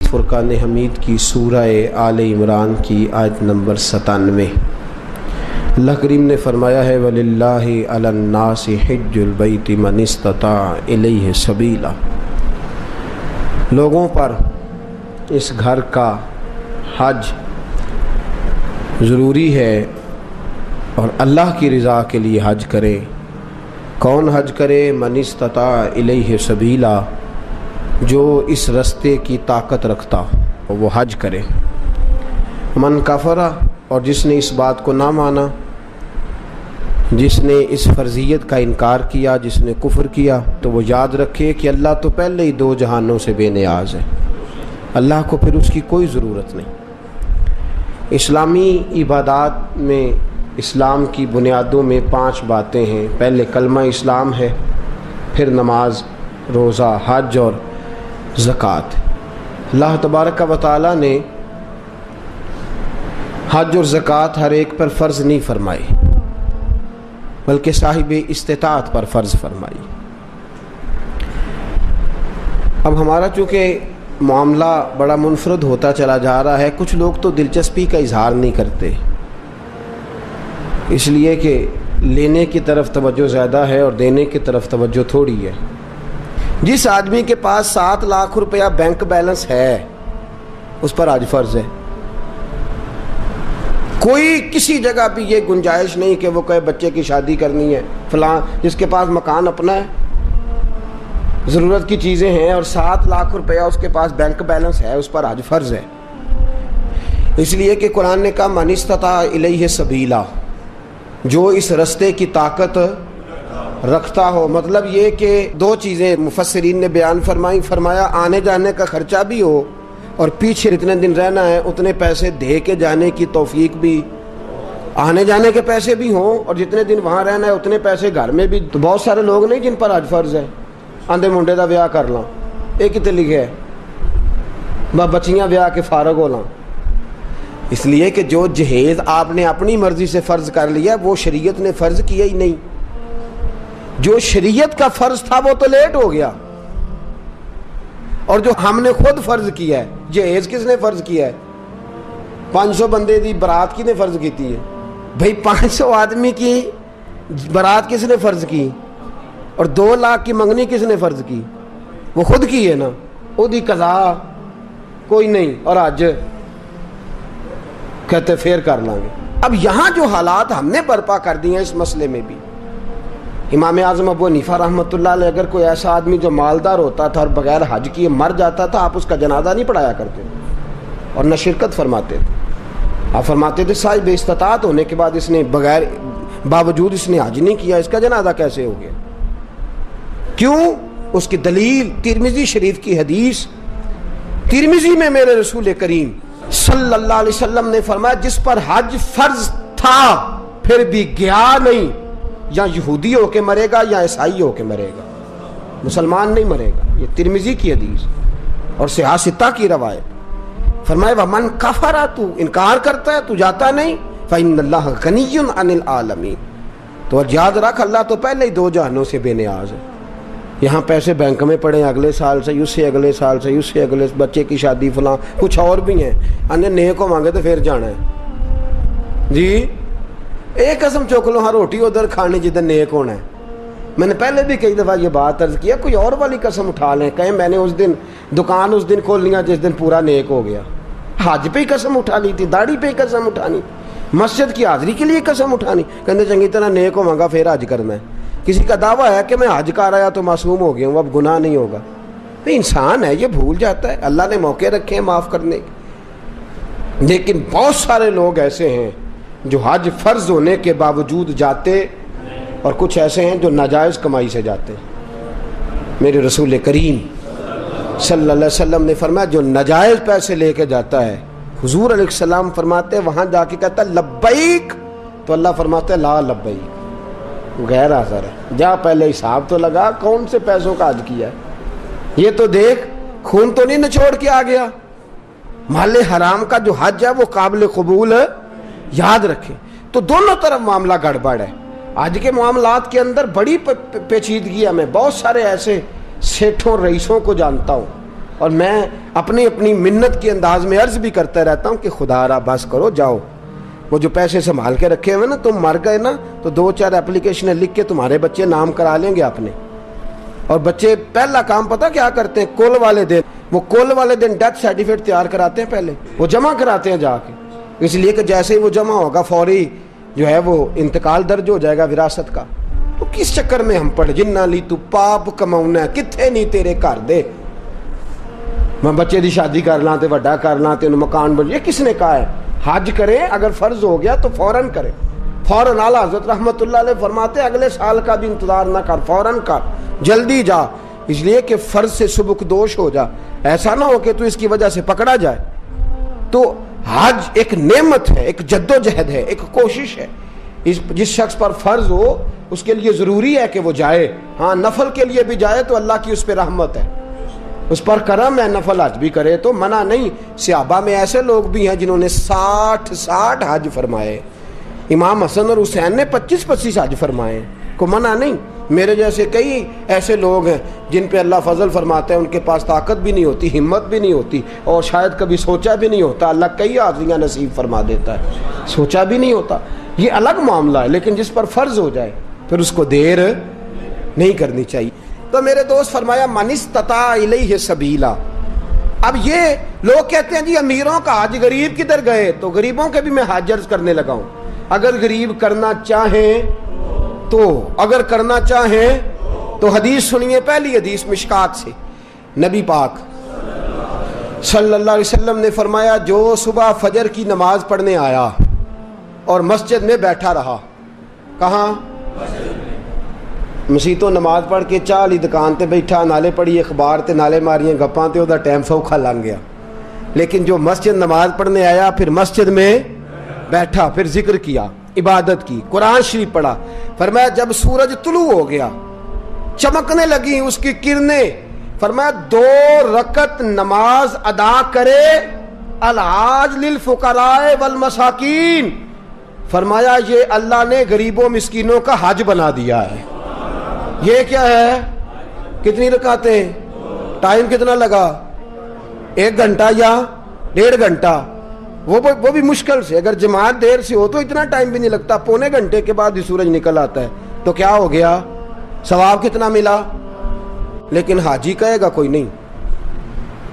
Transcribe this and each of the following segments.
فرقان حمید کی سورہ آل عمران کی آیت نمبر 97۔ اللہ کریم نے فرمایا ہے وَلِلَّهِ عَلَى النَّاسِ حِجُّ الْبَيْتِ مَنِ اسْتَطَاعَ إِلَيْهِ سَبِيلًا، لوگوں پر اس گھر کا حج ضروری ہے اور اللہ کی رضا کے لیے حج کرے۔ کون حج کرے؟ من استطاع الیہ سبیلا، جو اس رستے کی طاقت رکھتا ہو وہ حج کرے۔ من کفرا، اور جس نے اس بات کو نہ مانا، جس نے اس فرضیت کا انکار کیا، جس نے کفر کیا، تو وہ یاد رکھے کہ اللہ تو پہلے ہی دو جہانوں سے بے نیاز ہے، اللہ کو پھر اس کی کوئی ضرورت نہیں۔ اسلامی عبادات میں اسلام کی بنیادوں میں 5 باتیں ہیں۔ پہلے کلمہ اسلام ہے، پھر نماز، روزہ، حج اور زکوٰۃ۔ اللہ تبارک و تعالیٰ نے حج اور زکوٰۃ ہر ایک پر فرض نہیں فرمائی، بلکہ صاحب استطاعت پر فرض فرمائی۔ اب ہمارا چونکہ معاملہ بڑا منفرد ہوتا چلا جا رہا ہے، کچھ لوگ تو دلچسپی کا اظہار نہیں کرتے، اس لیے کہ لینے کی طرف توجہ زیادہ ہے اور دینے کی طرف توجہ تھوڑی ہے۔ جس آدمی کے پاس 7 لاکھ روپیہ بینک بیلنس ہے اس پر حج فرض ہے۔ کوئی کسی جگہ بھی یہ گنجائش نہیں کہ وہ کہے بچے کی شادی کرنی ہے، فلاں جس کے پاس مکان اپنا ہے، ضرورت کی چیزیں ہیں اور 7 لاکھ روپیہ اس کے پاس بینک بیلنس ہے، اس پر حج فرض ہے۔ اس لیے کہ قرآن نے کہا من استطاع الیہ سبیلا، جو اس رستے کی طاقت رکھتا ہو۔ مطلب یہ کہ 2 چیزیں مفسرین نے بیان فرمایا آنے جانے کا خرچہ بھی ہو اور پیچھے جتنے دن رہنا ہے اتنے پیسے دے کے جانے کی توفیق بھی، آنے جانے کے پیسے بھی ہوں اور جتنے دن وہاں رہنا ہے اتنے پیسے گھر میں بھی۔ تو بہت سارے لوگ نہیں جن پر حج فرض ہے، آندھے منڈے دا بیاہ کر لاں، یہ کتے لکھے ہے بچیاں بیاہ کے فارغ ہو لاں۔ اس لیے کہ جو جہیز آپ نے اپنی مرضی سے فرض کر لیا وہ شریعت نے فرض کیا ہی نہیں، جو شریعت کا فرض تھا وہ تو لیٹ ہو گیا، اور جو ہم نے خود فرض کیا ہے، جہیز کس نے فرض کیا ہے؟ 500 بندے دی برات کی نے فرض کیتی ہے بھئی، 500 آدمی کی برات کس نے فرض کی؟ اور 2 لاکھ کی منگنی کس نے فرض کی؟ وہ خود کی ہے نا، وہ دی قضا کوئی نہیں، اور آج کہتے پھر کر لیں گے۔ اب یہاں جو حالات ہم نے برپا کر دی ہیں اس مسئلے میں بھی، امام اعظم ابو حنیفہ رحمۃ اللہ علیہ، اگر کوئی ایسا آدمی جو مالدار ہوتا تھا اور بغیر حج کیے مر جاتا تھا، آپ اس کا جنازہ نہیں پڑھایا کرتے اور نہ شرکت فرماتے تھے۔ آپ فرماتے تھے صاحب استطاعت ہونے کے بعد اس نے باوجود اس نے حج نہیں کیا، اس کا جنازہ کیسے ہو گیا؟ کیوں؟ اس کی دلیل ترمذی شریف کی حدیث، ترمذی میں میرے رسول کریم صلی اللہ علیہ وسلم نے فرمایا جس پر حج فرض تھا پھر بھی گیا نہیں، یا یہودی ہو کے مرے گا یا عیسائی ہو کے مرے گا، مسلمان نہیں مرے گا۔ یہ ترمذی کی حدیث اور صحاح ستہ کی روایت۔ فرمایا ومن کفر، تو انکار کرتا ہے، تو جاتا نہیں، فإن اللہ غنی عن العالمین، تو یاد رکھ اللہ تو پہلے ہی 2 جہانوں سے بے نیاز ہے۔ یہاں پیسے بینک میں پڑے ہیں، اگلے سال سے، اس سے اگلے سال سے، اس سے اگلے، بچے کی شادی فلاں کچھ اور بھی ہیں، انہیں نیک کو مانگے تو پھر جانا ہے جی۔ ایک قسم چوک لو، ہاں روٹی ادھر کھانی جدھر نیک ہونا ہے۔ میں نے پہلے بھی کئی دفعہ یہ بات عرض کیا، کوئی اور والی قسم اٹھا لیں، کہیں میں نے اس دن دکان اس دن کھول لیا جس دن پورا نیک ہو گیا۔ حج پہ ہی قسم اٹھا لی تھی، داڑھی پہ ہی قسم اٹھانی، مسجد کی حاضری کے لیے قسم اٹھانی، کہتے چنگی طرح نیک ہو مانگا پھر حج کرنا ہے۔ کسی کا دعویٰ ہے کہ میں حج کر آیا تو معصوم ہو گیا ہوں، اب گناہ نہیں ہوگا۔ انسان ہے، یہ بھول جاتا ہے، اللہ نے موقع رکھے ہیں معاف کرنے کے۔ لیکن بہت سارے لوگ ایسے ہیں جو حج فرض ہونے کے باوجود جاتے، اور کچھ ایسے ہیں جو ناجائز کمائی سے جاتے۔ میرے رسول کریم صلی اللہ علیہ وسلم نے فرمایا جو ناجائز پیسے لے کے جاتا ہے، حضور علیہ السلام فرماتے وہاں جا کے کہتا ہے لبیک، تو اللہ فرماتے لا لبیک، غیر حاضر ہے، جا پہلے حساب تو لگا کون سے پیسوں کا حج کیا ہے، یہ تو دیکھ خون تو نہیں نچوڑ کے آ گیا۔ مال حرام کا جو حج ہے وہ قابل قبول ہے، یاد رکھیں۔ تو دونوں طرف معاملہ گڑبڑ ہے۔ آج کے معاملات کے اندر بڑی پیچیدگی ہے۔ میں بہت سارے ایسے سیٹھوں رئیسوں کو جانتا ہوں اور میں اپنی منت کے انداز میں عرض بھی کرتا رہتا ہوں کہ خدا را بس کرو جاؤ، وہ جو پیسے سنبھال کے رکھے ہوئے نا، تم مر گئے نا تو 2-4 اپلیکیشنیں لکھ کے تمہارے بچے نام کرا لیں گے اپنے. اور بچے پہلا کام پتہ کیا کرتے ہیں؟ کل والے دن ڈیتھ سرٹیفکیٹ تیار کراتے ہیں، پہلے وہ جمع کراتے ہیں جا کے، اس لیے کہ جیسے ہی وہ جمع ہوگا فوری جو ہے وہ انتقال درج ہو جائے گا وراثت کا. تو کس چکر میں ہم پڑھ جنہ لی تو پاپ کماؤنا ہے، کتھے نہیں تیرے گھر دے، میں بچے دی شادی کر لاں تے وڈا کر لاں تے انہوں مکان بن. یہ کس نے کہا ہے؟ حج کریں، اگر فرض ہو گیا تو فوراً کریں، فوراً. اعلیٰ حضرت رحمۃ اللہ علیہ فرماتے ہیں اگلے سال کا بھی انتظار نہ کر، فوراً کر، جلدی جا، اس لیے کہ فرض سے سبکدوش ہو جا، ایسا نہ ہو کہ تو اس کی وجہ سے پکڑا جائے. تو حج ایک نعمت ہے، ایک جدوجہد ہے، ایک کوشش ہے. جس شخص پر فرض ہو اس کے لیے ضروری ہے کہ وہ جائے. ہاں نفل کے لیے بھی جائے تو اللہ کی اس پہ رحمت ہے، اس پر کرم ہے، نفل حج بھی کرے تو منع نہیں. صحابہ میں ایسے لوگ بھی ہیں جنہوں نے 60 حج فرمائے. امام حسن اور حسین نے 25 حج فرمائے، کو منع نہیں. میرے جیسے کئی ایسے لوگ ہیں جن پہ اللہ فضل فرماتا ہے، ان کے پاس طاقت بھی نہیں ہوتی، ہمت بھی نہیں ہوتی، اور شاید کبھی سوچا بھی نہیں ہوتا. اللہ کئی حاضریاں نصیب فرما دیتا ہے، سوچا بھی نہیں ہوتا. یہ الگ معاملہ ہے، لیکن جس پر فرض ہو جائے پھر اس کو دیر نہیں کرنی چاہیے. تو میرے دوست فرمایا من استطاع الیہ سبیلا. اب یہ لوگ کہتے ہیں جی امیروں کا حج، غریب کدھر گئے؟ تو غریبوں کے بھی میں حج عرض کرنے لگا ہوں. اگر غریب کرنا چاہیں تو حدیث سنیے. پہلی حدیث مشکات سے، نبی پاک صلی اللہ علیہ وسلم نے فرمایا جو صبح فجر کی نماز پڑھنے آیا اور مسجد میں بیٹھا رہا. کہاں؟ مسیح تو نماز پڑھ کے چاہ لی دکان تے بیٹھا، نالے پڑھی اخبار تے نالے ماریاں گپاں تے، وہ ٹائم سوکھا لنگ گیا. لیکن جو مسجد نماز پڑھنے آیا، پھر مسجد میں بیٹھا، پھر ذکر کیا، عبادت کی، قرآن شریف پڑھا. فرمایا جب سورج طلوع ہو گیا، چمکنے لگی اس کی کرنیں، فرمایا 2 رکعت نماز ادا کرے. الحاج للفقراء والمساکین، فرمایا یہ اللہ نے غریبوں مسکینوں کا حج بنا دیا ہے. یہ کیا ہے؟ کتنی رکعتیں؟ ٹائم کتنا لگا؟ 1 گھنٹہ یا 1.5 گھنٹہ؟ وہ بھی مشکل سے. اگر جماعت دیر سے ہو تو اتنا ٹائم بھی نہیں لگتا، پونے گھنٹے کے بعد ہی سورج نکل آتا ہے. تو کیا ہو گیا؟ ثواب کتنا ملا؟ لیکن حاجی کہے گا کوئی نہیں،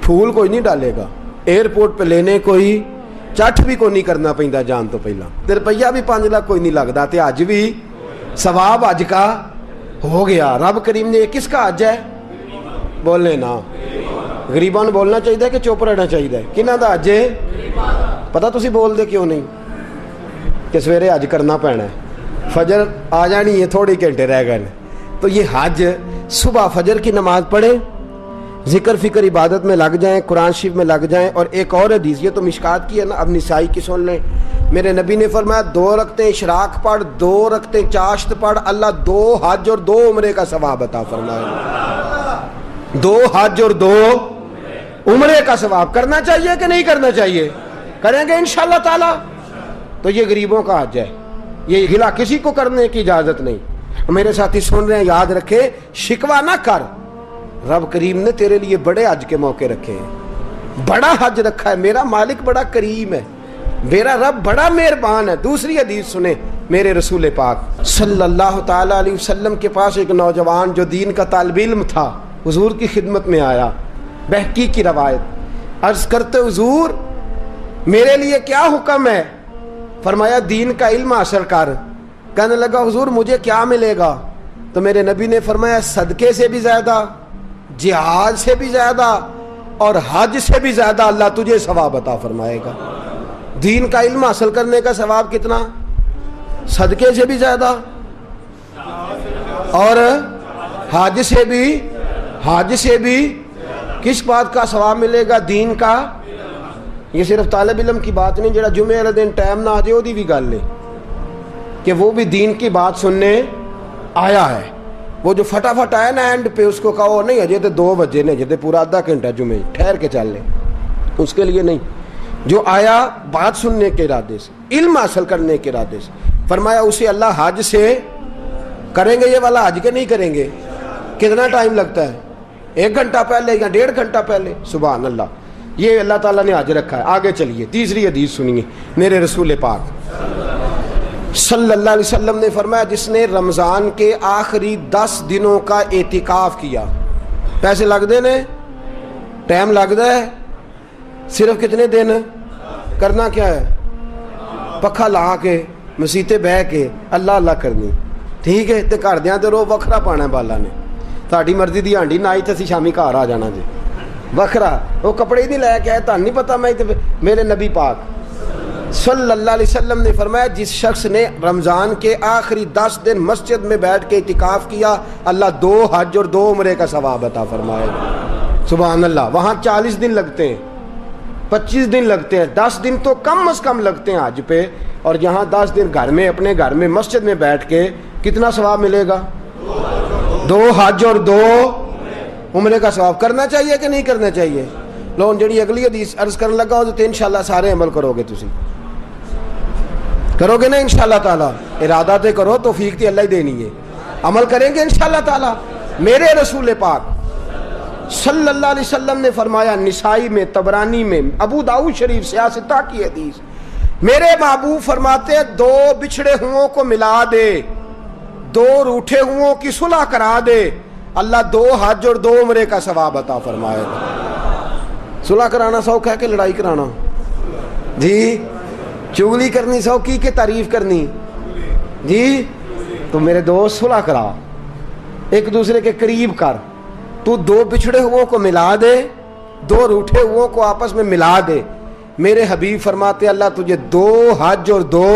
پھول کوئی نہیں ڈالے گا، ایئرپورٹ پہ لینے کوئی چٹ بھی کوئی نہیں کرنا پیندا جان تو پہلا، تے روپیہ بھی 5 لاکھ کوئی نہیں لگتا، تے حج بھی ثواب حج کا ہو گیا. رب کریم نے کس کا حج ہے؟ بولنے نا، غریباں بولنا چاہیے کہ چپ رہنا چاہیے؟ کنہاں دا حج ہے؟ پتہ تسی بول دے کیوں نہیں؟ کہ سویرے حج کرنا پینا ہے، فجر آ جانی ہے، تھوڑے گھنٹے رہ گئے. تو یہ حج صبح فجر کی نماز پڑھیں، ذکر فکر عبادت میں لگ جائیں، قرآن شریف میں لگ جائیں. اور ایک اور حدیث، یہ تو مشکات کی ہے نا، اب نسائی کی سن لیں. میرے نبی نے فرمایا 2 رکعتیں اشراق پڑھ، 2 رکعتیں چاشت پڑھ، اللہ 2 حج اور 2 عمرے کا ثواب عطا فرمائے. 2 حج اور 2 عمرے کا ثواب. کرنا چاہیے کہ نہیں کرنا چاہیے؟ کریں گے انشاءاللہ تعالی. تو یہ غریبوں کا حج ہے، یہ گلا کسی کو کرنے کی اجازت نہیں. میرے ساتھی سن رہے ہیں، یاد رکھے، شکوہ نہ کر. رب کریم نے تیرے لیے بڑے حج کے موقع رکھے ہیں، بڑا حج رکھا ہے. میرا مالک بڑا کریم ہے، میرا رب بڑا مہربان ہے. دوسری حدیث سنیں، میرے رسول پاک صلی اللہ تعالی علیہ وسلم کے پاس ایک نوجوان جو دین کا طالب علم تھا، حضور کی خدمت میں آیا. بہقی کی روایت. عرض کرتے حضور میرے لیے کیا حکم ہے؟ فرمایا دین کا علم حاصل کر. کہنے لگا حضور مجھے کیا ملے گا؟ تو میرے نبی نے فرمایا صدقے سے بھی زیادہ، جہاد سے بھی زیادہ، اور حج سے بھی زیادہ اللہ تجھے ثواب عطا فرمائے گا. دین کا علم حاصل کرنے کا ثواب کتنا؟ صدقے سے بھی زیادہ، اور حج سے بھی. کس بات کا ثواب ملے گا؟ دین کا. یہ صرف طالب علم کی بات نہیں، جڑا جمعے والے دن ٹائم نہ آ جائے وہ بھی گل ہے کہ وہ بھی دین کی بات سننے آیا ہے. وہ جو فٹافٹ آیا نا اینڈ پہ، اس کو کہو نہیں اجے تو 2 بجے نے، اجے تو پورا آدھا گھنٹہ جمعے ٹھہر کے چل لیں، اس کے لیے نہیں. جو آیا بات سننے کے ارادے سے، علم حاصل کرنے کے ارادے سے، فرمایا اسے اللہ حج سے کریں گے. یہ والا حج کے نہیں کریں گے. کتنا ٹائم لگتا ہے؟ 1 گھنٹہ پہلے یا 1.5 گھنٹہ پہلے. سبحان اللہ. یہ اللہ تعالیٰ نے آج رکھا ہے. آگے چلیے تیسری حدیث سنیے. میرے رسول پاک صلی اللہ علیہ وسلم نے فرمایا جس نے رمضان کے آخری 10 دنوں کا اعتکاف کیا. پیسے لگتے نے, ٹائم لگتا ہے, صرف کتنے دن کرنا کیا ہے؟ پکھا لا کے مسیتے بہ کے اللہ اللہ کرنی. ٹھیک ہے. تے گھر دیاں تے رو وکھرا پانا بالا نے. تہاڈی مرضی دی ہانڈی نہ آئی تے اسی شامی گھر آ جانا جی وکھرا. وہ کپڑے نہیں لے کے آئے, تہن نہیں پتا. میں میرے نبی پاک صلی اللہ علیہ وسلم نے فرمایا جس شخص نے رمضان کے آخری 10 دن مسجد میں بیٹھ کے اعتکاف کیا, اللہ 2 حج اور 2 عمرے کا ثواب عطا فرمائے گا. سبحان اللہ. وہاں 40 دن لگتے ہیں, 25 دن لگتے ہیں, 10 دن تو کم از کم لگتے ہیں حج پہ, اور یہاں 10 دن گھر میں اپنے گھر میں مسجد میں بیٹھ کے کتنا ثواب ملے گا؟ 2 حج اور 2 عمرے کا ثواب. کرنا چاہیے کہ نہیں کرنا چاہیے؟ لو جڑی اگلی حدیث عرض کرنے لگا ہو تو انشاءاللہ سارے عمل کرو گے. تسی کرو گے نا انشاءاللہ تعالی؟ ارادہ تے کرو, توفیق تے اللہ ہی دینی ہے. عمل کریں گے انشاءاللہ تعالی. میرے رسول پاک صلی اللہ علیہ وسلم نے فرمایا, نسائی میں, طبرانی میں, ابو داؤد شریف سیاستہ کی حدیث, میرے محبوب فرماتے 2 بچھڑے ہوں کو ملا دے, 2 روٹھے ہوں کی صلح کرا دے, اللہ 2 حج اور 2 عمرے کا ثواب عطا فرمائے گا. صلح کرانا سوکھ ہے کہ لڑائی کرانا؟ جی چغلی کرنی سوکھی کہ تعریف کرنی؟ جی تو میرے دوست صلح کرا, ایک دوسرے کے قریب کر. تو 2 بچھڑے ہوں کو ملا دے, 2 روٹھے ہوں کو آپس میں ملا دے. میرے حبیب فرماتے اللہ تجھے 2 حج اور 2.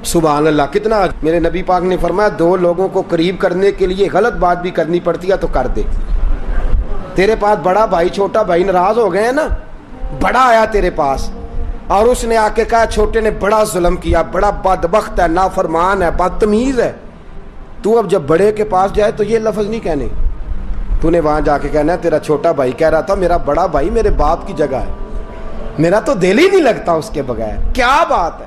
سبحان اللہ. کتنا. میرے نبی پاک نے فرمایا 2 لوگوں کو قریب کرنے کے لیے غلط بات بھی کرنی پڑتی ہے تو کر دے. تیرے پاس بڑا بھائی چھوٹا بھائی ناراض ہو گئے ہیں نا, بڑا آیا تیرے پاس اور اس نے آ کے کہا چھوٹے نے بڑا ظلم کیا, بڑا بدبخت ہے, نافرمان ہے, بدتمیز ہے. تو اب جب بڑے کے پاس جائے تو یہ لفظ نہیں کہنے, تو نے وہاں جا کے کہنا ہے تیرا چھوٹا بھائی کہہ رہا تھا میرا بڑا بھائی میرے باپ کی جگہ ہے, میرا تو دل ہی نہیں لگتا اس کے بغیر. کیا بات ہے,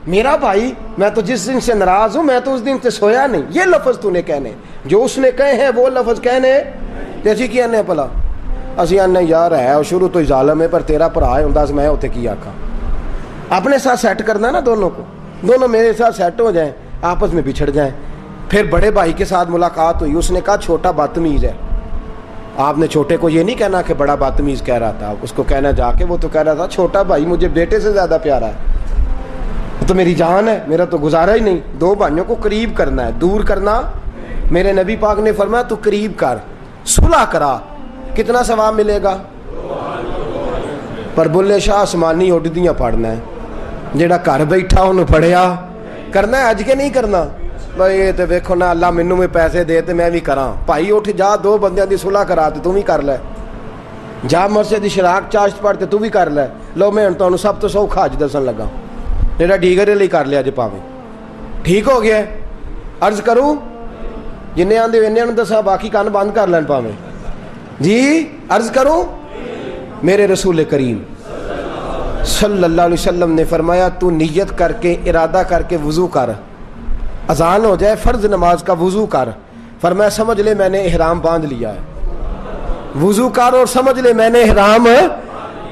میرا بھائی, میں تو جس دن سے ناراض ہوں میں تو اس دن سے سویا نہیں. یہ لفظ تو نے کہنے, جو اس نے کہے ہیں وہ لفظ کہنے. تیسی کی آنے پلا اسی آنے یار ہے اور شروع تو ہی ظالم ہے پر تیرا بھرا ہے ہوں میں اتنے کی آکھا. اپنے ساتھ سیٹ کرنا نا دونوں کو, دونوں میرے ساتھ سیٹ ہو جائیں, آپس میں بچھڑ جائیں. پھر بڑے بھائی کے ساتھ ملاقات ہوئی, اس نے کہا چھوٹا بدتمیز ہے. آپ نے چھوٹے کو یہ نہیں کہنا کہ بڑا بدتمیز کہہ رہا تھا, اس کو کہنا جا کے وہ تو کہہ رہا تھا چھوٹا بھائی مجھے بیٹے سے زیادہ پیارا ہے, تو میری جان ہے, میرا تو گزارا ہی نہیں. 2 بھائیوں کو قریب کرنا ہے, دور کرنا. میرے نبی پاک نے فرمایا تو قریب کر, صلح کرا. کتنا ثواب ملے گا؟ پر بلے شاہ آسمانی اڈدیاں پڑھنا ہے, جیڑا گھر بیٹھا انہوں پڑھیا کرنا ہے. اج کے نہیں کرنا بھائی یہ تو ویکھو نا اللہ مینوں میں پیسے دے تے میں بھی کراں. بھائی اٹھ جا 2 بندیاں دی صلح کرا تے تو بھی کر لے, جا مسجد دی شراک چاشت پڑھ تے تو بھی کر لے. لو میں تانوں سب تو سوکھا اج دسن لگا, جیڑا ڈیگرے لئی کر لیا جے پاویں ٹھیک ہو گیا. عرض کروں جنہیں آندے انہاں نوں دسا, باقی کان بند کر لین پاویں. جی عرض کروں, میرے رسول کریم صلی اللہ علیہ وسلم نے فرمایا تو نیت کر کے ارادہ کر کے وضو کر, اذان ہو جائے فرض نماز کا وضو کر. فرمایا سمجھ لے میں نے احرام باندھ لیا ہے. وضو کر اور سمجھ لے میں نے احرام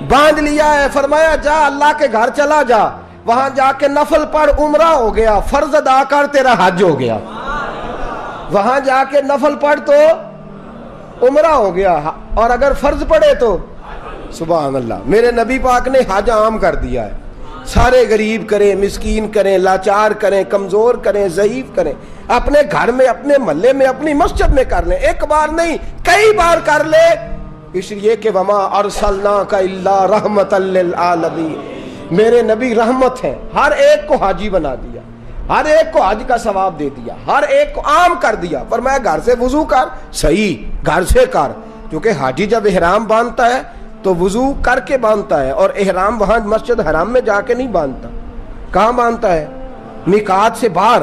باندھ لیا ہے. فرمایا جا اللہ کے گھر چلا جا, وہاں جا کے نفل پڑھ, عمرہ ہو گیا. فرض ادا کر, تیرا حج ہو گیا. وہاں جا کے نفل پڑھ تو عمرہ ہو گیا, اور اگر فرض پڑھے تو سبحان اللہ. میرے نبی پاک نے حج عام کر دیا ہے. سارے غریب کریں, مسکین کریں, لاچار کریں, کمزور کریں, ضعیف کریں, اپنے گھر میں, اپنے محلے میں, اپنی مسجد میں کر لیں. ایک بار نہیں کئی بار کر لے, اس لیے کہ وما ارسلناک الا رحمۃ للعالمین. میرے نبی رحمت ہیں, ہر ایک کو حاجی بنا دیا, ہر ایک کو حج کا ثواب دے دیا, ہر ایک کو عام کر دیا. فرمایا گھر سے وضو کر, صحیح گھر سے کر, کیونکہ حاجی جب احرام باندھتا ہے تو وضو کر کے باندھتا ہے, اور احرام وہاں مسجد حرام میں جا کے نہیں باندھتا. کہاں باندھتا ہے؟ میقات سے باہر,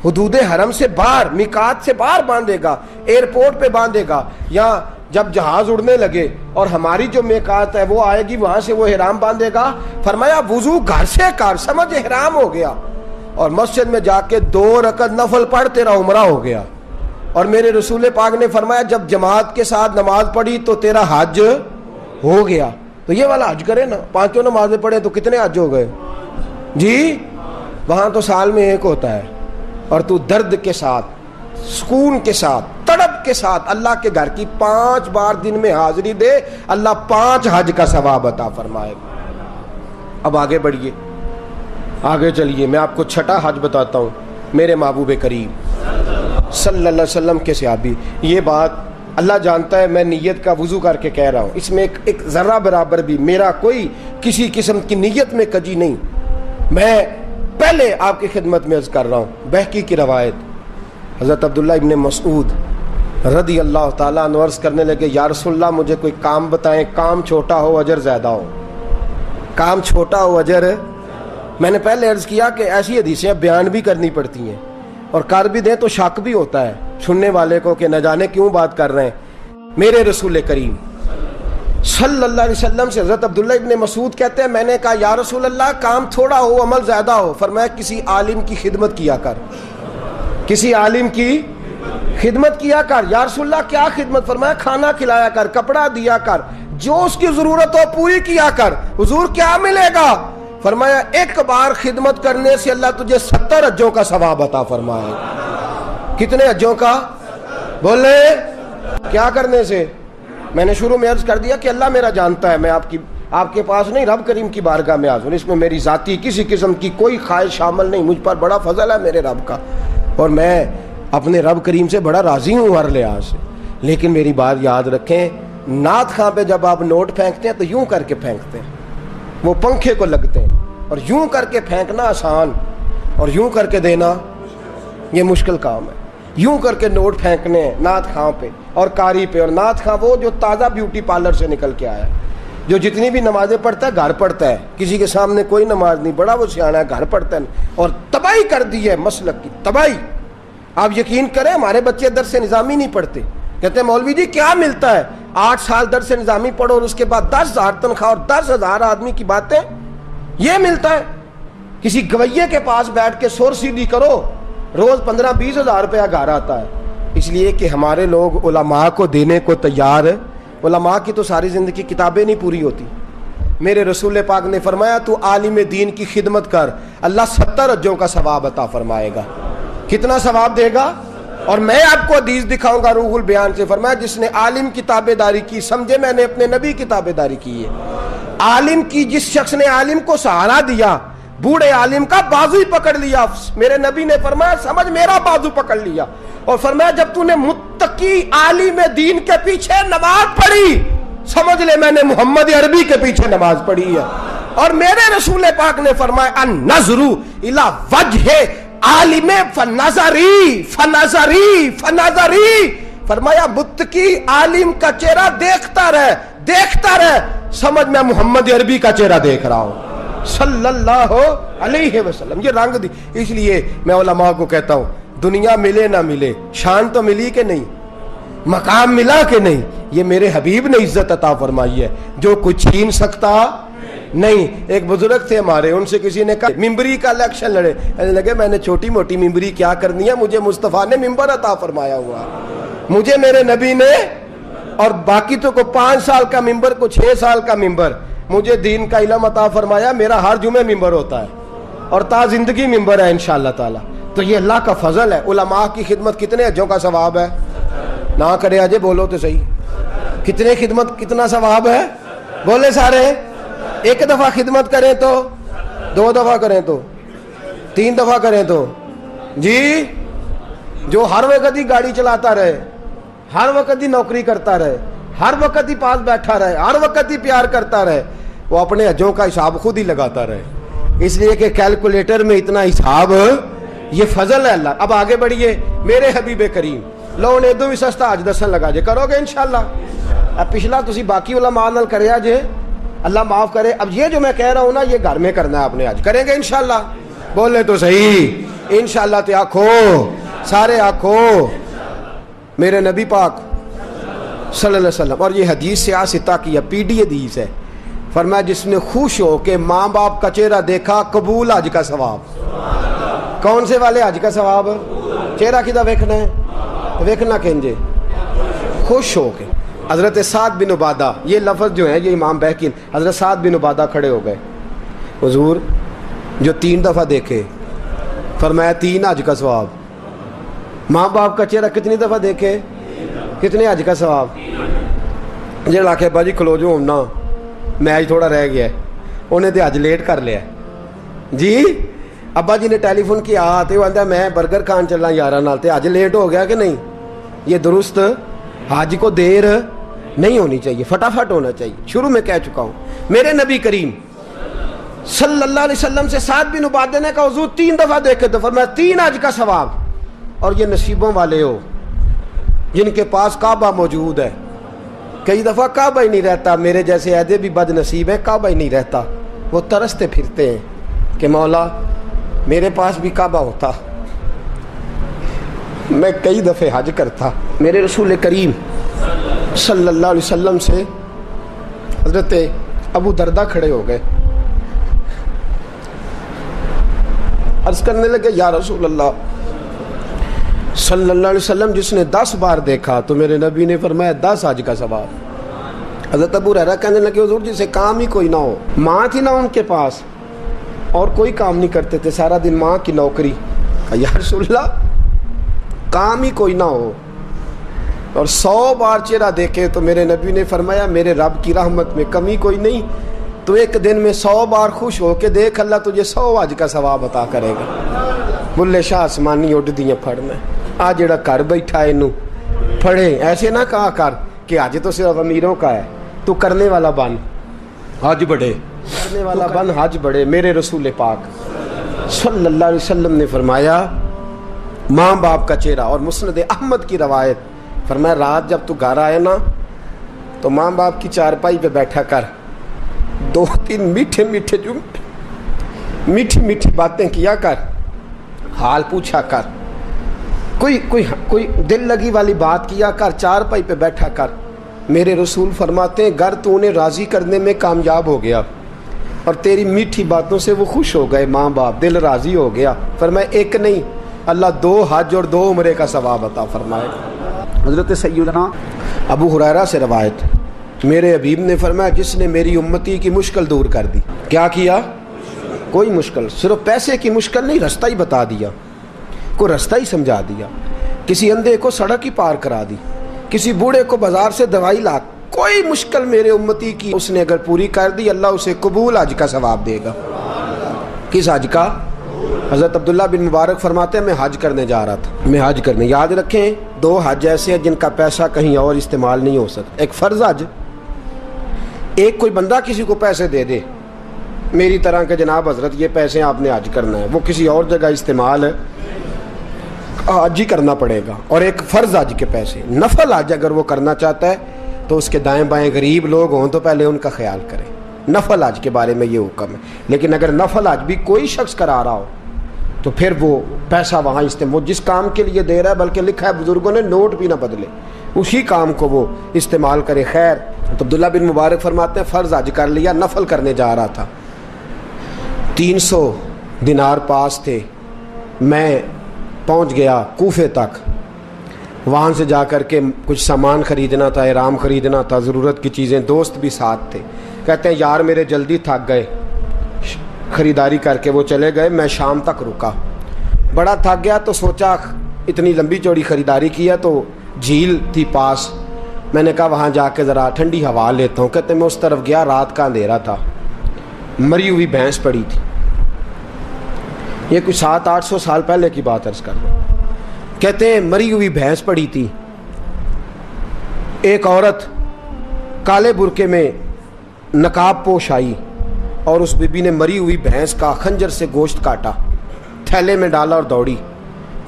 حدود حرم سے باہر, میقات سے باہر باندھے گا, ایئرپورٹ پہ باندھے گا, یا جب جہاز اڑنے لگے اور ہماری جو میقات ہے وہ آئے گی وہاں سے وہ احرام باندھے گا. فرمایا وضو گھر سے کر, سمجھ احرام ہو گیا, اور مسجد میں جا کے 2 رکعت نفل پڑھ, تیرا عمرہ ہو گیا. اور میرے رسول پاک نے فرمایا جب جماعت کے ساتھ نماز پڑھی تو تیرا حج ہو گیا. تو یہ والا حج کرے نا, 5 نمازیں پڑھے تو کتنے حج ہو گئے جی؟ وہاں تو سال میں ایک ہوتا ہے, اور تو درد کے ساتھ, سکون کے ساتھ, تڑپ کے ساتھ اللہ کے گھر کی 5 بار دن میں حاضری دے, اللہ 5 حج کا ثواب عطا فرمائے گا. اب آگے بڑھیے, آگے چلیے, میں آپ کو چھٹا حج بتاتا ہوں. میرے محبوب کریم صلی اللہ علیہ وسلم کے صحابی, یہ بات اللہ جانتا ہے, میں نیت کا وضو کر کے کہہ رہا ہوں, اس میں ایک ذرہ برابر بھی میرا کوئی کسی قسم کی نیت میں کجی نہیں. میں پہلے آپ کی خدمت میں عرض کر رہا ہوں, بہقی کی روایت, حضرت عبداللہ ابن مسعود رضی اللہ تعالیٰ عنہ عرض کرنے لگے, یا رسول اللہ مجھے کوئی کام بتائیں, کام چھوٹا ہو اجر زیادہ ہو, کام چھوٹا ہو اجر. میں نے پہلے عرض کیا کہ ایسی حدیثیں بیان بھی کرنی پڑتی ہیں, اور کر بھی دیں تو شک بھی ہوتا ہے سننے والے کو کہ نہ جانے کیوں بات کر رہے ہیں. میرے رسول کریم صلی اللہ علیہ وسلم سے حضرت عبداللہ ابن مسعود کہتے ہیں, میں نے کہا یا رسول اللہ کام تھوڑا ہو عمل زیادہ ہو. فرمایا کسی عالم کی خدمت کیا کر, کسی عالم کی خدمت کیا کر. یا رسول اللہ کیا خدمت؟ فرمایا کھانا کھلایا کر, کپڑا دیا کر, جو اس کی ضرورت ہو پوری کیا کر. حضور کیا ملے گا؟ فرمایا 1 بار خدمت کرنے سے اللہ تجھے 70 حجوں کا ثواب عطا فرمائے. کتنے حجوں کا؟ بولے کیا کرنے سے؟ میں نے شروع میں عرض کر دیا کہ اللہ میرا جانتا ہے, میں آپ کے پاس نہیں, رب کریم کی بارگاہ میں حاضر. اس میں میری ذاتی کسی قسم کی کوئی خواہش شامل نہیں, مجھ پر بڑا فضل ہے میرے رب کا, اور میں اپنے رب کریم سے بڑا راضی ہوں ہر لحاظ سے. لیکن میری بات یاد رکھیں, نعت خواں پہ جب آپ نوٹ پھینکتے ہیں تو یوں کر کے پھینکتے ہیں, وہ پنکھے کو لگتے ہیں, اور یوں کر کے پھینکنا آسان اور یوں کر کے دینا یہ مشکل کام ہے. یوں کر کے نوٹ پھینکنے ہیں نعت خواں پہ اور قاری پہ. اور نعت خواں وہ جو تازہ بیوٹی پارلر سے نکل کے آیا ہے, جو جتنی بھی نمازیں پڑھتا ہے گھر پڑھتا ہے, کسی کے سامنے کوئی نماز نہیں, بڑا وہ سیانا ہے, گھر پڑھتا ہے, اور تباہی کر دی ہے مسلک کی تباہی. آپ یقین کریں ہمارے بچے درس نظامی نہیں پڑھتے, کہتے ہیں مولوی جی کیا ملتا ہے؟ 8 سال درس نظامی پڑھو اور اس کے بعد 10,000 تنخواہ اور 10,000 آدمی کی باتیں, یہ ملتا ہے؟ کسی گویے کے پاس بیٹھ کے سور سیدھی کرو, روز 15-20 ہزار روپیہ گھر آتا ہے. اس لیے کہ ہمارے لوگ علماء کو دینے کو تیار ہے. علماء کی تو ساری زندگی کتابیں نہیں پوری ہوتی. میرے رسول پاک نے فرمایا تو عالم دین کی خدمت کر, اللہ 70 حجوں کا ثواب عطا فرمائے گا. کتنا ثواب دے گا؟ اور میں آپ کو حدیث دکھاؤں گا روح البیان سے. فرمایا جس نے عالم کی تابع داری کی, سمجھے میں نے اپنے نبی کی تابع داری کی ہے. عالم کی, جس شخص نے عالم کو سہارا دیا, بوڑھے عالم کا بازو ہی پکڑ لیا, میرے نبی نے فرمایا سمجھ میرا بازو پکڑ لیا. اور فرمایا جب تو نے متقی عالم دین کے پیچھے نماز پڑھی, سمجھ لے میں نے محمد عربی کے پیچھے نماز پڑھی ہے. اور میرے رسول پاک نے فرمایا النظر الی وجہ عالم فنظری فنظری فنظری. فرمایا متقی عالم کا چہرہ دیکھتا رہ, دیکھتا رہ, سمجھ میں محمد عربی کا چہرہ دیکھ رہا ہوں صلی اللہ علیہ وسلم. یہ رنگ دی. اس لیے میں علماء کو کہتا ہوں دنیا ملے نہ ملے, شان تو ملی کہ نہیں, مقام ملا کہ نہیں, یہ میرے حبیب نے عزت عطا فرمائی ہے, جو کچھ چھین سکتا نہیں. ایک بزرگ تھے ہمارے, ان سے کسی نے کہا ممبری کا الیکشن لڑے, لگے میں نے چھوٹی موٹی ممبری کیا کرنی ہے, مجھے مصطفیٰ نے ممبر عطا فرمایا ہوا, مجھے میرے نبی نے, اور باقی تو کو 5 سال کا ممبر, کو 6 سال کا ممبر, مجھے دین کا علم عطا فرمایا, میرا ہر جمعے ممبر ہوتا ہے اور تا زندگی ممبر ہے انشاءاللہ تعالی. تو یہ اللہ کا فضل ہے. علماء کی خدمت کتنے حجوں کا ثواب ہے؟ نہ کرے اجے بولو تو صحیح, کتنے خدمت کتنا ثواب ہے؟ بولے سارے. 1 دفعہ خدمت کریں تو, 2 دفعہ کریں تو, 3 دفعہ کریں تو, جی جو ہر وقت ہی گاڑی چلاتا رہے, ہر وقت ہی نوکری کرتا رہے, ہر وقت ہی پاس بیٹھا رہے, ہر وقت ہی پیار کرتا رہے, وہ اپنے حجوں کا حساب خود ہی لگاتا رہے. اس لیے کہ کیلکولیٹر میں اتنا حساب, یہ فضل ہے اللہ. اب آگے بڑھیے میرے حبیب کریم, لو نے دو بھی سستا حج دسن لگا جے, کرو گے انشاءاللہ. اب پچھلا تسی باقی علماء نال کریا جے, اللہ معاف کرے. اب یہ جو میں کہہ رہا ہوں نا, یہ گھر میں کرنا ہے اپنے, حج کریں گے انشاءاللہ. بولے تو صحیح انشاءاللہ. تے آنکھو سارے آنکھو میرے نبی پاک صلی اللہ علیہ وسلم. اور یہ حدیث سے آستا کی ہے, پی ڈی حدیث ہے. فرمایا جس نے خوش ہو کے ماں باپ کا چہرہ دیکھا, قبول حج کا ثواب. کون سے والے حج کا ثواب؟ چہرہ کدھر دیکھنا ہے؟ ویکھنا کہنجے خوش ہو کے. حضرت سعد بن عبادہ، یہ لفظ جو ہے یہ امام بہقی، حضرت سعد بن عبادہ کھڑے ہو گئے. حضور جو 3 دفعہ دیکھے، فرمایا 3 حج کا ثواب. ماں باپ کا چہرہ کتنی دفعہ دیکھے، کتنے حج کا ثواب. جڑا کہ ابا جی کھلو جو ہونا میچ تھوڑا رہ گیا ہے، انہیں تو حج لیٹ کر لیا جی. ابا جی نے ٹیلی فون کیا آتے وہ آتا میں برگر کھان چلنا یارہ نال، تے حج لیٹ ہو گیا کہ نہیں. یہ درست، حج کو دیر نہیں ہونی چاہیے، فٹافٹ ہونا چاہیے. شروع میں کہہ چکا ہوں. میرے نبی کریم صلی اللہ علیہ وسلم سے سعد بن عبادہ نے کہا حضور 3 دفعہ دیکھے تو فرمایا 3 حج کا ثواب. اور یہ نصیبوں والے ہو جن کے پاس کعبہ موجود ہے. کئی دفعہ کعبہ ہی نہیں رہتا، میرے جیسے عہدے بھی بد نصیب ہیں، کعبہ ہی نہیں رہتا. وہ ترستے پھرتے ہیں کہ مولا میرے پاس بھی کعبہ ہوتا، میں کئی دفعے حج کرتا. میرے رسول کریم صلی اللہ علیہ وسلم سے حضرت ابو دردہ کھڑے ہو گئے، عرض کرنے لگے یا رسول اللہ صلی اللہ علیہ وسلم جس نے 10 بار دیکھا تو میرے نبی نے فرمایا 10 حج کا ثواب. حضرت ابو ہریرہ کہنے لگے حضور جسے کام ہی کوئی نہ ہو، ماں تھی نہ ان کے پاس اور کوئی کام نہیں کرتے تھے، سارا دن ماں کی نوکری. یا رسول اللہ کام ہی کوئی نہ ہو اور 100 بار چہرہ دیکھے تو میرے نبی نے فرمایا میرے رب کی رحمت میں کمی کوئی نہیں، تو ایک دن میں 100 بار خوش ہو کے دیکھ، اللہ تجھے 100 حج کا ثواب عطا کرے گا. بلے شاہ آسمانی اڈ دیاں پھڑنا آ جڑا گھر بیٹھا ہے انہوں پڑھے. ایسے نہ کہا کر کہ حج تو صرف امیروں کا ہے، تو کرنے والا بن حج بڑھے، کرنے والا بن حج بڑھے. میرے رسول پاک صلی اللہ علیہ وسلم نے فرمایا ماں باپ کا چہرہ. اور مسند احمد کی روایت فرمایا رات جب تو گھر آئے نا تو ماں باپ کی چارپائی پہ بیٹھا کر 2-3 میٹھے میٹھے جملے، میٹھی میٹھی باتیں کیا کر، حال پوچھا کر، کوئی دل لگی والی بات کیا کر، چارپائی پہ بیٹھا کر. میرے رسول فرماتے ہیں گر تو انہیں راضی کرنے میں کامیاب ہو گیا اور تیری میٹھی باتوں سے وہ خوش ہو گئے، ماں باپ دل راضی ہو گیا. فرمایا ایک نہیں اللہ 2 حج اور 2 عمرے کا ثواب عطا فرمائے. حضرت سیدنا ابو ہریرہ سے روایت، میرے حبیب نے فرمایا جس نے میری امتی کی مشکل دور کر دی. کیا کیا؟ کوئی مشکل، صرف پیسے کی مشکل نہیں، رستہ ہی بتا دیا، کوئی رستہ ہی سمجھا دیا، کسی اندھے کو سڑک ہی پار کرا دی، کسی بوڑھے کو بازار سے دوائی لا. کوئی مشکل میرے امتی کی اس نے اگر پوری کر دی اللہ اسے قبول حج کا ثواب دے گا. کس حج کا؟ حضرت عبداللہ بن مبارک فرماتے ہیں میں حج کرنے جا رہا تھا، میں حج کرنے. یاد رکھیں 2 حج ایسے ہیں جن کا پیسہ کہیں اور استعمال نہیں ہو سکتا. ایک فرض حج، ایک کوئی بندہ کسی کو پیسے دے دے میری طرح کہ جناب حضرت یہ پیسے آپ نے حج کرنا ہے، وہ کسی اور جگہ استعمال حج ہی کرنا پڑے گا. اور ایک فرض حج کے پیسے، نفل حج اگر وہ کرنا چاہتا ہے تو اس کے دائیں بائیں غریب لوگ ہوں تو پہلے ان کا خیال کریں. نفل حج کے بارے میں یہ حکم ہے. لیکن اگر نفل حج بھی کوئی شخص کرا رہا ہو تو پھر وہ پیسہ وہاں استعمال، جس کام کے لیے دے رہا ہے، بلکہ لکھا ہے بزرگوں نے نوٹ بھی نہ بدلے، اسی کام کو وہ استعمال کرے. خیر تو عبداللہ بن مبارک فرماتے ہیں فرض حج کر لیا، نفل کرنے جا رہا تھا، 300 دینار پاس تھے. میں پہنچ گیا کوفے تک، وہاں سے جا کر کے کچھ سامان خریدنا تھا، احرام خریدنا تھا، ضرورت کی چیزیں، دوست بھی ساتھ تھے. کہتے ہیں یار میرے جلدی تھک گئے، خریداری کر کے وہ چلے گئے، میں شام تک رکا، بڑا تھک گیا تو سوچا اتنی لمبی چوڑی خریداری کی ہے تو جھیل تھی پاس، میں نے کہا وہاں جا کے ذرا ٹھنڈی ہوا لیتا ہوں. کہتے ہیں میں اس طرف گیا، رات کا اندھیرا تھا، مری ہوئی بھینس پڑی تھی. یہ کچھ 700-800 سال پہلے کی بات عرض کر رہا ہوں. کہتے ہیں مری ہوئی بھینس پڑی تھی. ایک عورت کالے برقعے میں نقاب پوش آئی اور اس بی بی نے مری ہوئی بھینس کا خنجر سے گوشت کاٹا، تھیلے میں ڈالا اور دوڑی.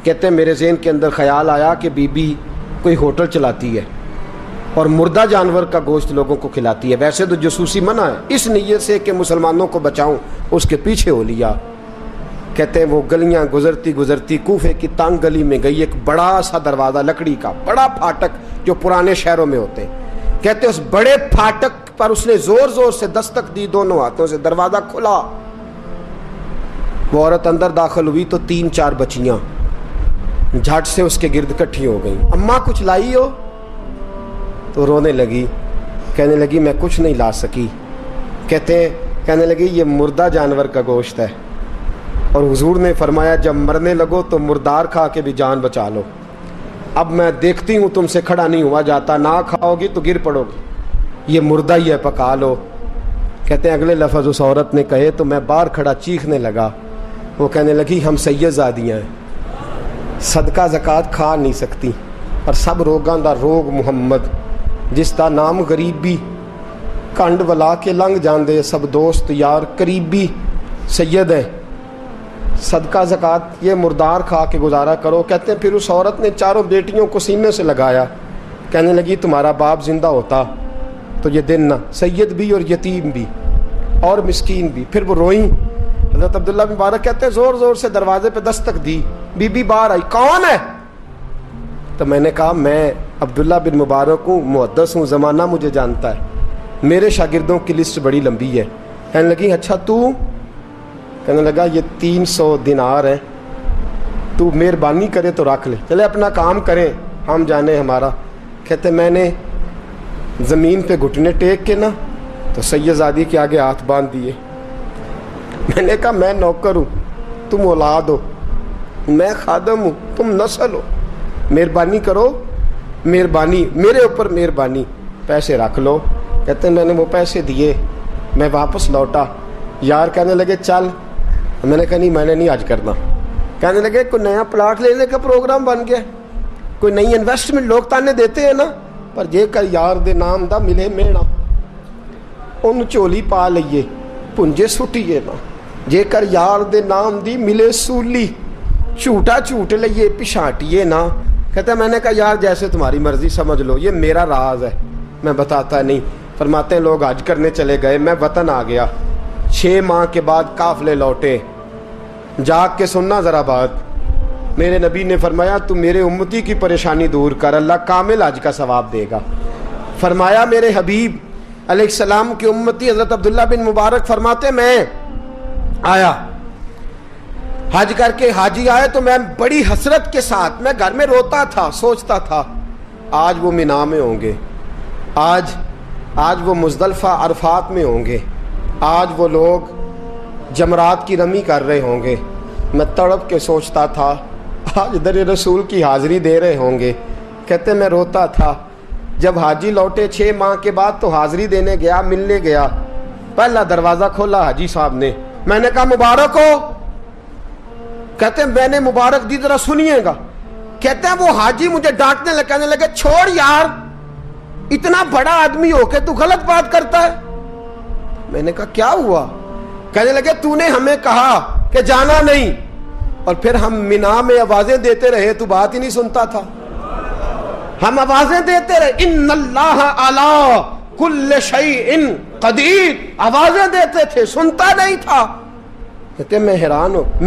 کہتے ہیں میرے ذہن کے اندر خیال آیا کہ بی بی کوئی ہوٹل چلاتی ہے اور مردہ جانور کا گوشت لوگوں کو کھلاتی ہے. ویسے تو جاسوسی منع ہے، اس نیت سے کہ مسلمانوں کو بچاؤں اس کے پیچھے ہو لیا. کہتے ہیں وہ گلیاں گزرتی گزرتی کوفے کی تنگ گلی میں گئی، ایک بڑا سا دروازہ لکڑی کا، بڑا پھاٹک جو پرانے شہروں میں ہوتے ہیں. کہتے ہیں اس بڑے پھاٹک پر اس نے زور زور سے دستک دی، دونوں ہاتھوں سے دروازہ کھلا. وہ عورت اندر داخل ہوئی تو 3-4 بچیاں جھٹ سے اس کے گرد اکٹھی ہو گئی. اماں کچھ لائی ہو؟ تو رونے لگی, کہنے لگی میں کچھ نہیں لا سکی. کہنے لگی یہ مردہ جانور کا گوشت ہے, اور حضور نے فرمایا جب مرنے لگو تو مردار کھا کے بھی جان بچا لو. اب میں دیکھتی ہوں تم سے کھڑا نہیں ہوا جاتا, نہ کھاؤ گی تو گر پڑو گی, یہ مردہ ہی ہے پکا لو. کہتے ہیں اگلے لفظ اس عورت نے کہے تو میں باہر کھڑا چیخنے لگا. وہ کہنے لگی ہم سید زادیاں ہیں, صدقہ زکوٰۃ کھا نہیں سکتی, اور سب روگاں دا روگ محمد, جس دا نام غریبی, کنڈ ولا کے لنگ جاندے سب دوست یار قریبی سید ہے, صدقہ زکوٰۃ یہ مردار کھا کے گزارا کرو. کہتے ہیں پھر اس عورت نے چاروں بیٹیوں کو سینے سے لگایا, کہنے لگی تمہارا باپ زندہ ہوتا تو یہ دن نہ, سید بھی اور یتیم بھی اور مسکین بھی. پھر وہ روئیں. حضرت عبداللہ بن مبارک کہتے ہیں زور زور سے دروازے پہ دستک دی, بی بی باہر آئی, کون ہے؟ تو میں نے کہا میں عبداللہ بن مبارک ہوں, محدث ہوں, زمانہ مجھے جانتا ہے, میرے شاگردوں کی لسٹ بڑی لمبی ہے. کہنے لگی اچھا تو؟ کہنے لگا یہ 300 دینار ہیں, تو مہربانی کرے تو رکھ لے, چلے اپنا کام کریں ہم جانے ہمارا. کہتے میں نے زمین پہ گھٹنے ٹیک کے نا تو سید زادی کے آگے ہاتھ باندھ دیے. میں نے کہا میں نوکر ہوں, تم اولاد ہو, میں خادم ہوں, تم نسل ہو, مہربانی کرو, مہربانی میرے اوپر مہربانی, پیسے رکھ لو. کہتے ہیں میں نے وہ پیسے دیے, میں واپس لوٹا. یار کہنے لگے چل, میں نے کہا نہیں میں نے نہیں آج کرنا. کہنے لگے کوئی نیا پلاٹ لینے کا پروگرام بن گیا, کوئی نئی انویسٹمنٹ, لوگ تانے دیتے ہیں نا, پر جے کر یار دے نام دا ملے میڑا, ان چولی پا لئیے پنجے سٹیے نا, جے کر یار دے نام دی ملے سولی, جھوٹا جھوٹ لئیے پچھاٹیے نا. کہتا ہے میں نے کہا یار جیسے تمہاری مرضی سمجھ لو, یہ میرا راز ہے, میں بتاتا نہیں. فرماتے ہیں لوگ حج کرنے چلے گئے, میں وطن آ گیا, 6 ماہ کے بعد قافلے لوٹے. جاگ کے سننا ذرا بات, میرے نبی نے فرمایا تو میرے امتی کی پریشانی دور کر, اللہ کامل حج کا ثواب دے گا. فرمایا میرے حبیب علیہ السلام کی امتی حضرت عبداللہ بن مبارک فرماتے میں آیا حج کر کے, حاجی آئے تو میں بڑی حسرت کے ساتھ, میں گھر میں روتا تھا, سوچتا تھا آج وہ مینا میں ہوں گے, آج وہ مزدلفہ عرفات میں ہوں گے, آج وہ لوگ جمرات کی رمی کر رہے ہوں گے. میں تڑپ کے سوچتا تھا آج در رسول کی حاضری دے رہے ہوں گے. کہتے میں روتا تھا. جب حاجی لوٹے 6 ماہ کے بعد تو حاضری دینے گیا, ملنے گیا, پہلا دروازہ کھولا حاجی صاحب نے, میں نے کہا مبارک ہو. کہتے ہیں میں نے مبارک دی, ذرا سنیے گا. کہتے ہیں وہ حاجی مجھے ڈانٹنے لگے, کہنے لگے چھوڑ یار, اتنا بڑا آدمی ہو کے تو غلط بات کرتا ہے. میں نے کہا کیا ہوا؟ کہنے لگے تو نے ہمیں کہا کہ جانا نہیں, اور پھر ہم مینا میں آوازیں دیتے رہے, تو بات ہی نہیں سنتا تھا. ہم آوازیں دیتے رہے, ان اللہ علی کل شیء قدیر, آوازیں دیتے تھے, سنتا نہیں تھا. کہتے میں حیران ہوں,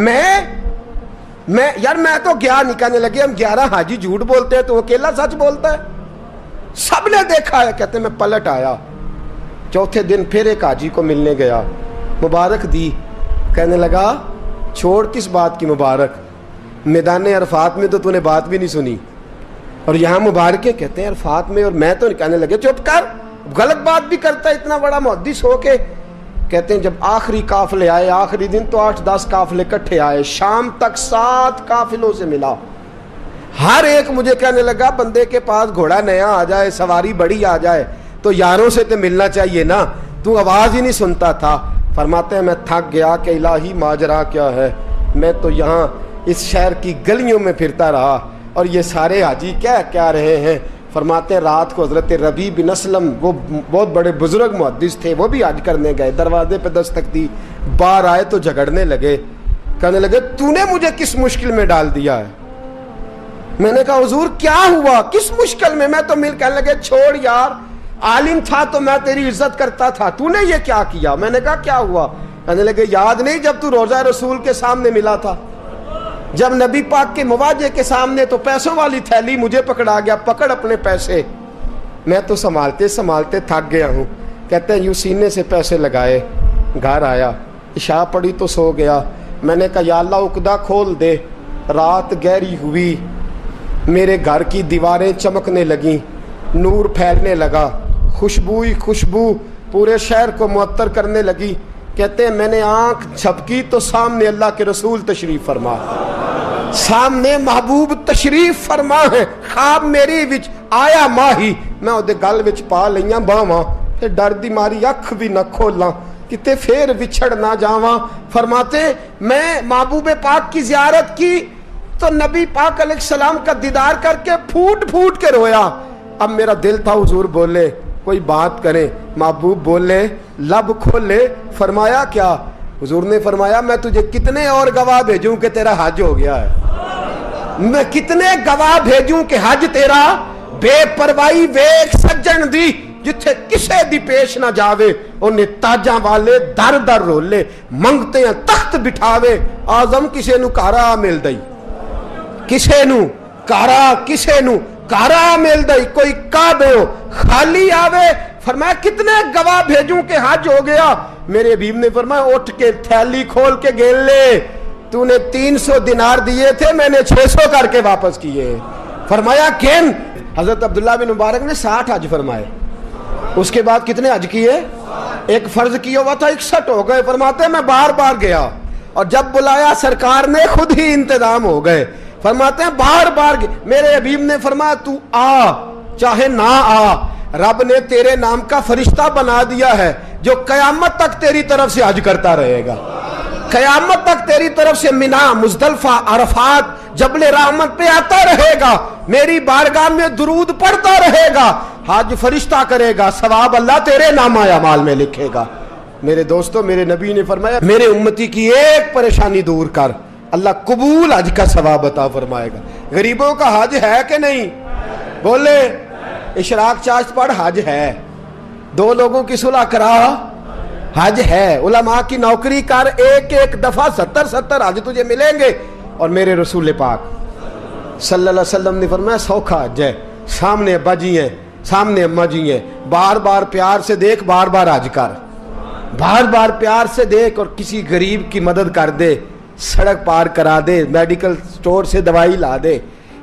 میں یار میں تو گیا نہیں. کہنے لگے ہم 11 حاجی جھوٹ بولتے ہیں تو وہ اکیلا سچ بولتا ہے, سب نے دیکھا ہے. کہتے میں پلٹ آیا, چوتھے دن پھر ایک حاجی کو ملنے گیا, مبارک دی. کہنے لگا چھوڑ کس بات کی مبارک, میدان عرفات میں تو تو نے بات بھی نہیں سنی, اور یہاں مبارک. کہتے ہیں عرفات میں, اور میں تو. کہنے لگے چپ کر, غلط بات بھی کرتا ہے اتنا بڑا محدث ہو کے. کہتے ہیں جب آخری قافلے آئے, آخری دن تو 8-10 قافلے کٹھے آئے, شام تک 7 قافلوں سے ملا. ہر ایک مجھے کہنے لگا بندے کے پاس گھوڑا نیا آ جائے, سواری بڑی آ جائے تو یاروں سے تو ملنا چاہیے نا, تو آواز ہی نہیں سنتا تھا. فرماتے ہیں میں تھک گیا کہ الہی ماجرا کیا ہے, میں تو یہاں اس شہر کی گلیوں میں پھرتا رہا اور یہ سارے حاجی کیا رہے ہیں. فرماتے ہیں رات کو حضرت ربیع بن اسلم, وہ بہت بڑے بزرگ محدث تھے, وہ بھی حج کرنے گئے, دروازے پہ دستک دی, باہر آئے تو جھگڑنے لگے. کہنے لگے تو نے مجھے کس مشکل میں ڈال دیا ہے. میں نے کہا حضور کیا ہوا, کس مشکل میں؟ میں تو کہنے لگے چھوڑ یار, عالم تھا تو میں تیری عزت کرتا تھا, تو نے یہ کیا کیا؟ میں نے کہا کیا ہوا؟ کہنے لگے یاد نہیں جب تو روضہ رسول کے سامنے ملا تھا, جب نبی پاک کے مواجہ کے سامنے, تو پیسوں والی تھیلی مجھے پکڑا گیا, پکڑ اپنے پیسے. میں تو سنبھالتے تھک گیا ہوں. کہتے ہیں یوں سینے سے پیسے لگائے, گھر آیا, عشاء پڑی تو سو گیا. میں نے کہا یا اللہ عقدہ کھول دے. رات گہری ہوئی, میرے گھر کی دیواریں چمکنے لگیں، نور پھیلنے لگا، خوشبو ہی خوشبو پورے شہر کو معطر کرنے لگی. کہتے ہیں میں نے آنکھ جھپکی تو سامنے اللہ کے رسول تشریف فرما، سامنے محبوب تشریف فرما ہے. خواب میری وچ آیا ماہی، میں اودے گل وچ پا لئیاں باواں، تے ڈر دی ماری اکھ بھی نہ کھولاں کتے پھر وچھڑ نہ جاواں. فرماتے میں محبوب پاک کی زیارت کی تو نبی پاک علیہ السلام کا دیدار کر کے پھوٹ پھوٹ کے رویا. اب میرا دل تھا حضور بولے کوئی بات کریں. محبوب بولے لب کھولے. فرمایا کیا؟ حضور نے فرمایا میں تجھے کتنے اور گواہ بھیجوں کہ تیرا حج ہو گیا ہے. میں کتنے گواہ بھیجوں کہ حج تیرا بے پرواہی ویکھ سجن دی جتھے کسے دی پیش نہ جاوے انہیں تاجاں والے در در رولے منگتے ہیں تخت بٹھاوے. آزم کسے نو کارا مل دئی، کسے نو کارا، کسے نو کارا مل دئی، کوئی کعبے ہو خالی آوے. فرمایا کتنے گواہ بھیجوں کہ حج ہو گیا. میرے حبیب نے فرمایا اٹھ کے تھیلی کھول کے گیل لے، تو نے 300 دینار دیے تھے میں نے 600 کر کے واپس کیے. فرمایا کین؟ حضرت عبداللہ بن مبارک نے 60 حج فرمائے. اس کے بعد کتنے حج کیے؟ ایک فرض کیا ہوا تھا 61 ہو گئے. فرماتے ہیں میں بار بار گیا اور جب بلایا سرکار نے خود ہی انتظام ہو گئے. فرماتے ہیں بار بار میرے حبیب نے فرمایا تو آ چاہے نہ آ، رب نے تیرے نام کا فرشتہ بنا دیا ہے جو قیامت تک تیری طرف سے حج کرتا رہے گا. قیامت تک تیری طرف سے منا، مزدلفہ، عرفات، جبل رحمت پہ آتا رہے گا، میری بارگاہ میں درود پڑھتا رہے گا، حج فرشتہ کرے گا، ثواب اللہ تیرے نامہ اعمال میں لکھے گا. میرے دوستو میرے نبی نے فرمایا میرے امتی کی ایک پریشانی دور کر، اللہ قبول حج کا ثواب عطا فرمائے گا. غریبوں کا حج ہے کہ نہیں؟ بولے اشراق چاشت پڑھ حج ہے. 2 لوگوں کی صلح کرا حج ہے. علماء کی نوکری کر، ایک ایک دفعہ 70 حج تجھے ملیں گے. اور میرے رسول پاک صلی اللہ علیہ وسلم نے فرمایا سوکھا حج ہے. سامنے ابا جی ہیں، سامنے اماں جی ہیں، بار بار پیار سے دیکھ، بار بار حج کر، بار بار پیار سے دیکھ اور کسی غریب کی مدد کر دے، سڑک پار کرا دے، میڈیکل سٹور سے دوائی لا دے،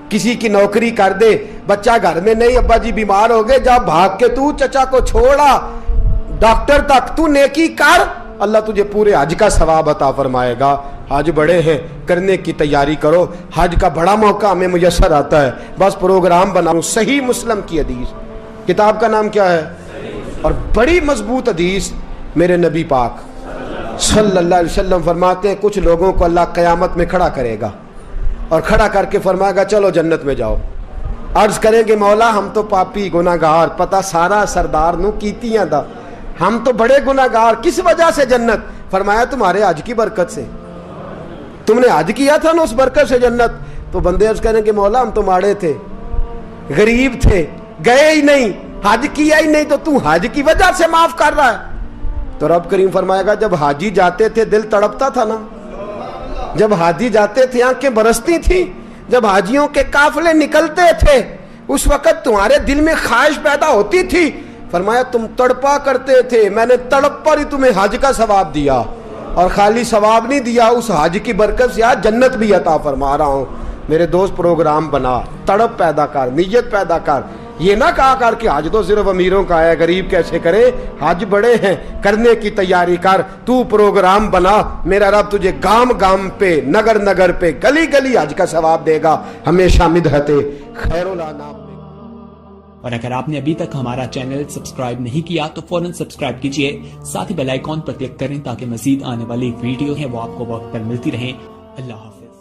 کسی کی نوکری کر دے. بچہ گھر میں نہیں، ابا جی بیمار ہو گئے، جا بھاگ کے تو چچا کو چھوڑا ڈاکٹر تک، تو نیکی کر، اللہ تجھے پورے حج کا ثواب عطا فرمائے گا. حج بڑے ہیں، کرنے کی تیاری کرو. حج کا بڑا موقع ہمیں میسر آتا ہے، بس پروگرام بناؤں. صحیح مسلم کی حدیث، کتاب کا نام کیا ہے؟ اور بڑی مضبوط حدیث. میرے نبی پاک صلی اللہ علیہ وسلم فرماتے ہیں کچھ لوگوں کو اللہ قیامت میں کھڑا کرے گا اور کھڑا کر کے فرمائے گا چلو جنت میں جاؤ. عرض کریں گے مولا ہم تو پاپی گناہگار، پتہ سارا سردار نو کیتیاں دا، ہم تو بڑے گناہگار، کس وجہ سے جنت؟ فرمایا تمہارے حج کی برکت سے، تم نے حج کیا تھا نا، اس برکت سے جنت. تو بندے عرض کریں کہ مولا ہم تو ماڑے تھے، غریب تھے، گئے ہی نہیں، حج کیا ہی نہیں، تو حج کی وجہ سے معاف کر رہا ہے. تو رب کریم فرمائے گا جب حاجی جاتے تھے دل تڑپتا تھا نا، جب حاجی جاتے تھے آنکھیں برستی تھی، جب حاجیوں کے قافلے نکلتے تھے اس وقت تمہارے دل میں خواہش پیدا ہوتی تھی. فرمایا تم تڑپا کرتے تھے، میں نے تڑپ پر ہی تمہیں حج کا ثواب دیا، اور خالی ثواب نہیں دیا، اس حج کی برکت سے آج جنت بھی عطا فرما رہا ہوں. میرے دوست پروگرام بنا، تڑپ پیدا کر، نیت پیدا کر. یہ نہ کہا کر کہ حج تو صرف امیروں کا ہے، غریب کیسے کرے؟ حج بڑے ہیں، کرنے کی تیاری کر. تو پروگرام بنا، میرا رب تجھے گام گام پہ، نگر نگر پہ، گلی گلی حج کا ثواب دے گا. ہمیشہ مدحت خیر الانام. اور اگر آپ نے ابھی تک ہمارا چینل سبسکرائب نہیں کیا تو فوراً سبسکرائب کیجئے، ساتھ ہی بیل آئیکن پر کلک کریں تاکہ مزید آنے والی ویڈیو ہیں وہ آپ کو وقت پر ملتی رہیں. اللہ حافظ.